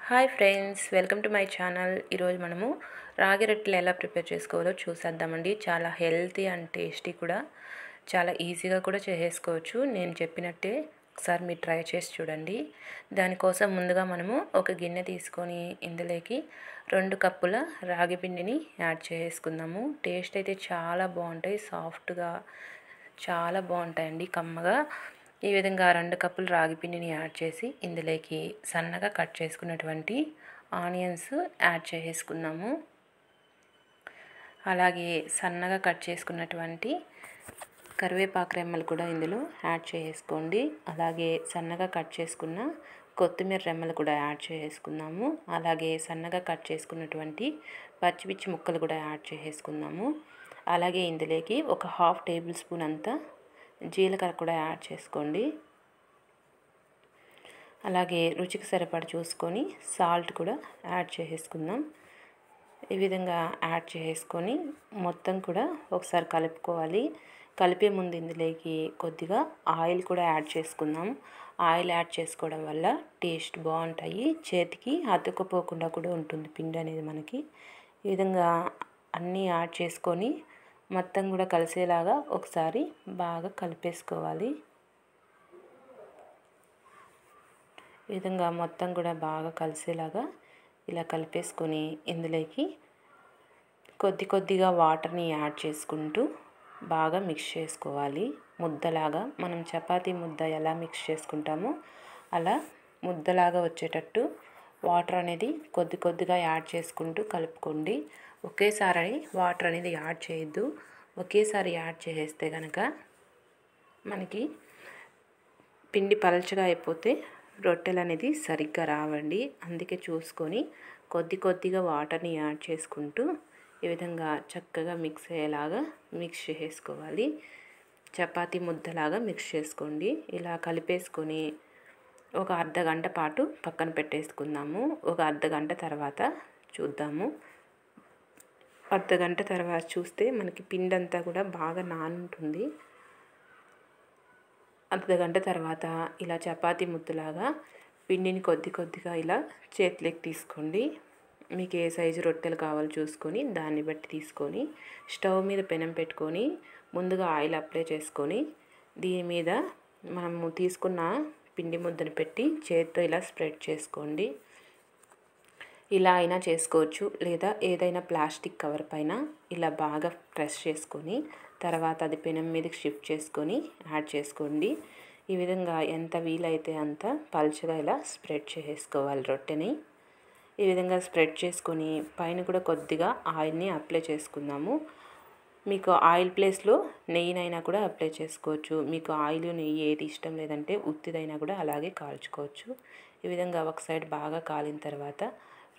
Hi friends, welcome to my channel. ఈరోజు మనము రాగి రొట్టెలు ఎలా ప్రిపేర్ చేసుకోవాలో చూసేద్దామండి. చాలా హెల్తీ అండ్ టేస్టీ కూడా, చాలా ఈజీగా కూడా చేసేసుకోవచ్చు. నేను చెప్పినట్టే ఒకసారి మీరు ట్రై చేసి చూడండి. దానికోసం ముందుగా మనము ఒక గిన్నె తీసుకొని ఇందులోకి 2 కప్పుల రాగి పిండిని యాడ్ చేసుకుందాము. టేస్ట్ అయితే చాలా బాగుంటాయి, సాఫ్ట్గా చాలా బాగుంటాయండి, కమ్మగా. ఈ విధంగా 2 కప్పులు రాగి పిండిని యాడ్ చేసి ఇందులోకి సన్నగా కట్ చేసుకున్నటువంటి ఆనియన్స్ యాడ్ చేసుకుందాము. అలాగే సన్నగా కట్ చేసుకున్నటువంటి కరివేపాకు రెమ్మలు కూడా ఇందులో యాడ్ చేసుకోండి. అలాగే సన్నగా కట్ చేసుకున్న కొత్తిమీర రెమ్మలు కూడా యాడ్ చేసుకుందాము. అలాగే సన్నగా కట్ చేసుకున్నటువంటి పచ్చిమిర్చి ముక్కలు కూడా యాడ్ చేసుకుందాము. అలాగే ఇందులోకి ఒక 1/2 టేబుల్ స్పూన్ అంతా జీలకర్ర కూడా యాడ్ చేసుకోండి. అలాగే రుచికి సరిపడా చూసుకొని సాల్ట్ కూడా యాడ్ చేసుకుందాం. ఈ విధంగా యాడ్ చేసుకొని మొత్తం కూడా ఒకసారి కలుపుకోవాలి. కలిపే ముందు ఇందులోకి కొద్దిగా ఆయిల్ కూడా యాడ్ చేసుకుందాం. ఆయిల్ యాడ్ చేసుకోవడం వల్ల టేస్ట్ బాగుంటాయి, చేతికి అతుక్కుపోకుండా కూడా ఉంటుంది పిండి అనేది మనకి. ఈ విధంగా అన్నీ యాడ్ చేసుకొని మొత్తం కూడా కలిసేలాగా ఒకసారి బాగా కలిపేసుకోవాలి. ఈ విధంగా మొత్తం కూడా బాగా కలిసేలాగా ఇలా కలిపేసుకొని ఇందులోకి కొద్దిగా వాటర్ని యాడ్ చేసుకుంటూ బాగా మిక్స్ చేసుకోవాలి. ముద్దలాగా మనం చపాతీ ముద్ద ఎలా మిక్స్ చేసుకుంటామో అలా ముద్దలాగా వచ్చేటట్టు వాటర్ అనేది కొద్దిగా యాడ్ చేసుకుంటూ కలుపుకోండి. ఒకేసారి వాటర్ అనేది యాడ్ చేయొద్దు. ఒకేసారి యాడ్ చేసేస్తే కనుక మనకి పిండి పలచగా అయిపోతే రొట్టెలు అనేది సరిగ్గా రావండి. అందుకే చూసుకొని కొద్దిగా వాటర్ని యాడ్ చేసుకుంటూ ఈ విధంగా చక్కగా మిక్స్ అయ్యేలాగా మిక్స్ చేసుకోవాలి. చపాతీ ముద్దలాగా మిక్స్ చేసుకోండి. ఇలా కలిపేసుకొని ఒక అర్ధగంట పాటు పక్కన పెట్టేసుకుందాము. ఒక అర్ధగంట తర్వాత చూద్దాము. అర్ధగంట తర్వాత చూస్తే మనకి పిండి అంతా కూడా బాగా నానుంటుంది. అర్ధగంట తర్వాత ఇలా చపాతీ ముద్దలాగా పిండిని కొద్దిగా ఇలా చేతిలోకి తీసుకోండి. మీకు ఏ సైజు రొట్టెలు కావాలో చూసుకొని దాన్ని బట్టి తీసుకొని స్టవ్ మీద పెనం పెట్టుకొని ముందుగా ఆయిల్ అప్లై చేసుకొని దీని మీద మనము తీసుకున్న పిండి ముద్దను పెట్టి చేతితో ఇలా స్ప్రెడ్ చేసుకోండి. ఇలా అయినా చేసుకోవచ్చు, లేదా ఏదైనా ప్లాస్టిక్ కవర్ పైన ఇలా బాగా ప్రెస్ చేసుకొని తర్వాత అది పెనం మీదకి షిఫ్ట్ చేసుకొని యాడ్ చేసుకోండి. ఈ విధంగా ఎంత వీలైతే అంత పల్చగా ఇలా స్ప్రెడ్ చేసుకోవాలి రొట్టెని. ఈ విధంగా స్ప్రెడ్ చేసుకొని పైన కూడా కొద్దిగా ఆయిల్ని అప్లై చేసుకుందాము. మీకు ఆయిల్ ప్లేస్లో నెయ్యినైనా కూడా అప్లై చేసుకోవచ్చు. మీకు ఆయిల్ నెయ్యి ఏది ఇష్టం లేదంటే ఉత్తిదైనా కూడా అలాగే కాల్చుకోవచ్చు. ఈ విధంగా ఒక సైడ్ బాగా కాలిన తర్వాత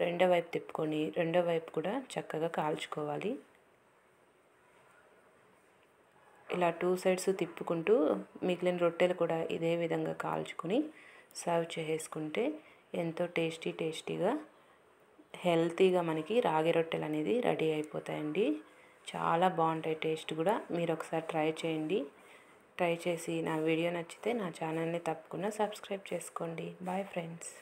రెండో వైపు తిప్పుకొని రెండో వైపు కూడా చక్కగా కాల్చుకోవాలి. ఇలా 2 సైడ్స్ తిప్పుకుంటూ మిగిలిన రొట్టెలు కూడా ఇదే విధంగా కాల్చుకొని సర్వ్ చేసుకుంటే ఎంతో టేస్టీగా హెల్తీగా మనకి రాగి రొట్టెలు అనేది రెడీ అయిపోతాయండి. చాలా బాగుంటాయి, టేస్ట్ కూడా. మీరు ఒకసారి ట్రై చేయండి. ట్రై చేసి నా వీడియో నచ్చితే నా ఛానల్ని తప్పకుండా సబ్స్క్రైబ్ చేసుకోండి. Bye friends.